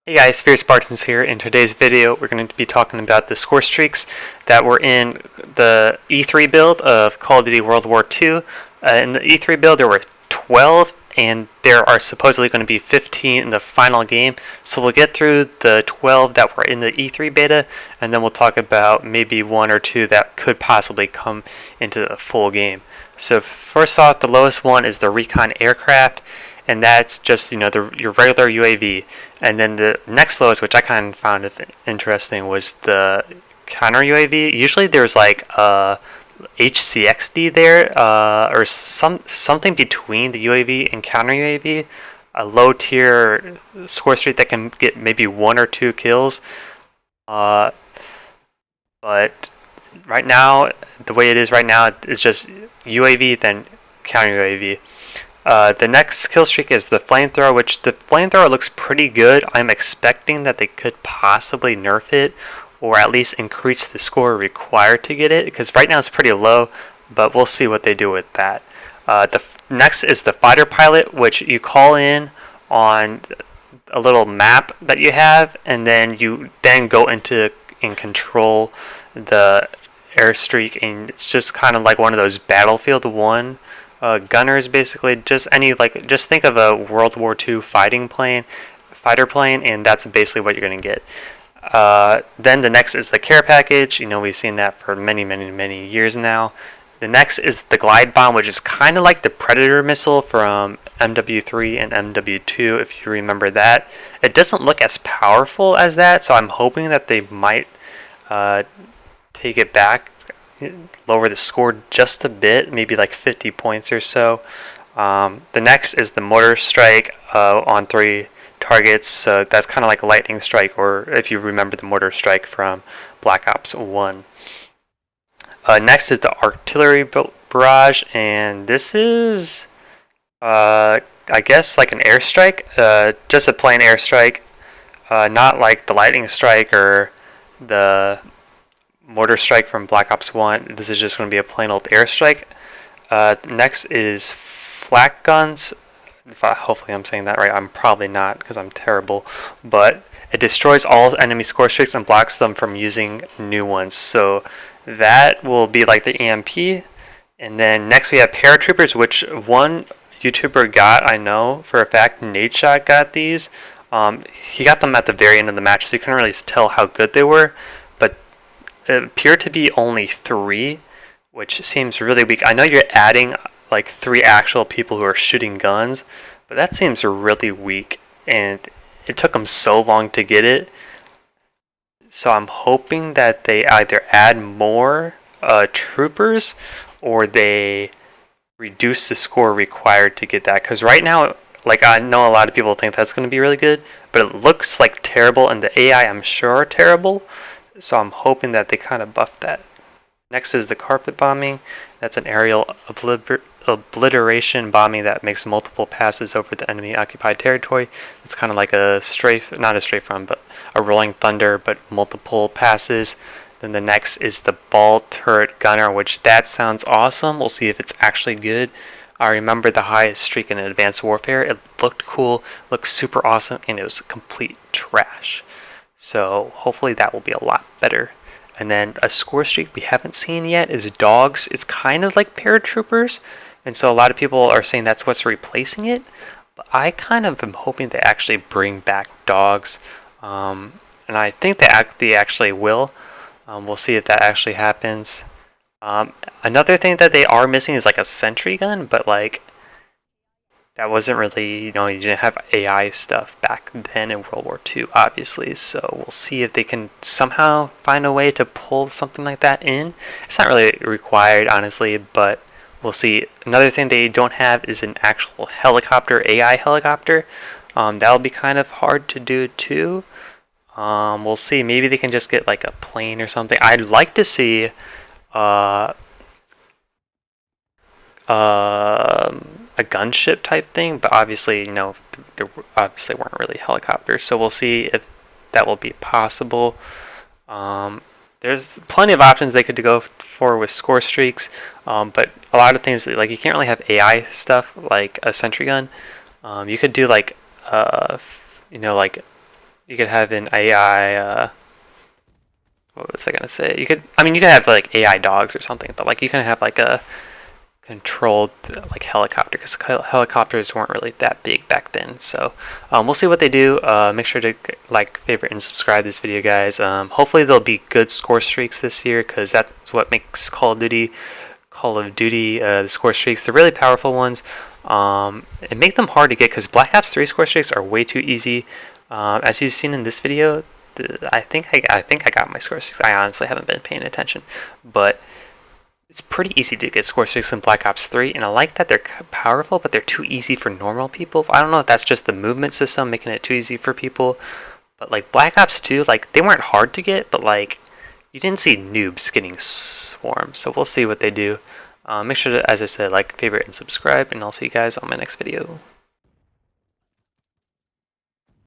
Hey guys, Fierce Spartans here. In today's video, we're going to be talking about the score streaks that were in the E3 build of Call of Duty World War II. In the E3 build, there were 12, and there are supposedly going to be 15 in the final game. So we'll get through the 12 that were in the E3 beta, and then we'll talk about maybe one or two that could possibly come into the full game. So first off, the lowest one is the Recon Aircraft, and that's just your regular UAV. And then the next lowest, which I kind of found interesting, was the counter UAV. Usually there's like HCXD there, or something between the UAV and counter UAV, a low tier score streak that can get maybe one or two kills. But right now, the way it is right now, it's just UAV then counter UAV. The next kill streak is the flamethrower, which the flamethrower looks pretty good. I'm expecting that they could possibly nerf it, or at least increase the score required to get it, because right now it's pretty low, but we'll see what they do with that. Next is the fighter pilot, which you call in on a little map that you have, and then you then go into and control the airstreak, and it's just kind of like one of those Battlefield 1 gunners, basically. Just think of a World War II fighter plane, and that's basically what you're going to get. Then the next is the care package. We've seen that for many years now. The next is the glide bomb, which is kind of like the Predator missile from MW3 and MW2, if you remember that. It doesn't look as powerful as that, so I'm hoping that they might take it back, lower the score just a bit, maybe like 50 points or so. The next is the mortar strike on 3 targets. So that's kind of like a lightning strike, or if you remember the mortar strike from Black Ops 1. Next is the artillery barrage, and this is I guess like an airstrike, just a plain airstrike, not like the lightning strike or the mortar strike from Black Ops 1. This is just going to be a plain old airstrike. Next is flak guns. Hopefully I'm saying that right. I'm probably not, because I'm terrible. But it destroys all enemy score streaks and blocks them from using new ones. So that will be like the EMP. And then next we have paratroopers, which one YouTuber got, I know for a fact. Nadeshot got these. He got them at the very end of the match, so you couldn't really tell how good they were. It appeared to be only 3, which seems really weak. I know you're adding like 3 actual people who are shooting guns, but that seems really weak, and it took them so long to get it. So I'm hoping that they either add more troopers, or they reduce the score required to get that. Because right now, like, I know a lot of people think that's going to be really good, but it looks like terrible, and the AI I'm sure are terrible. So I'm hoping that they kind of buff that. Next is the carpet bombing. That's an aerial obliteration bombing that makes multiple passes over the enemy occupied territory. It's kind of like a not a strafe run, but a rolling thunder, but multiple passes. Then the next is the ball turret gunner, which that sounds awesome. We'll see if it's actually good. I remember the highest streak in Advanced Warfare. It looked cool, looked super awesome, and it was complete trash. So hopefully that will be a lot better. And then a score streak we haven't seen yet is dogs. It's kind of like paratroopers, and so a lot of people are saying that's what's replacing it. But I kind of am hoping they actually bring back dogs, and I think they actually will. We'll see if that actually happens. Another thing that they are missing is like a sentry gun, but like that wasn't really, you didn't have AI stuff back then in World War II, obviously. So we'll see if they can somehow find a way to pull something like that in. It's not really required, honestly, but we'll see. Another thing they don't have is an actual helicopter, AI helicopter. That'll be kind of hard to do too. We'll see. Maybe they can just get like a plane or something. I'd like to see a gunship type thing, but obviously, there obviously weren't really helicopters, so we'll see if that will be possible. There's plenty of options they could go for with score streaks, but a lot of things, like, you can't really have AI stuff like a sentry gun. You could do like You could have an AI. What was I gonna say? You could have like AI dogs or something, but like you can have like a controlled like helicopter, because helicopters weren't really that big back then. So we'll see what they do. Make sure to like, favorite, and subscribe this video, guys. Hopefully there'll be good score streaks this year, because that's what makes Call of Duty the score streaks, the really powerful ones, and make them hard to get, because Black Ops 3 score streaks are way too easy. As you've seen in this video, I think I got my score streaks. I honestly haven't been paying attention, but it's pretty easy to get score streaks in Black Ops 3, and I like that they're powerful, but they're too easy for normal people. I don't know if that's just the movement system making it too easy for people, but like Black Ops 2, like they weren't hard to get, but like you didn't see noobs getting swarmed. So we'll see what they do. Make sure to, as I said, like, favorite, and subscribe, and I'll see you guys on my next video.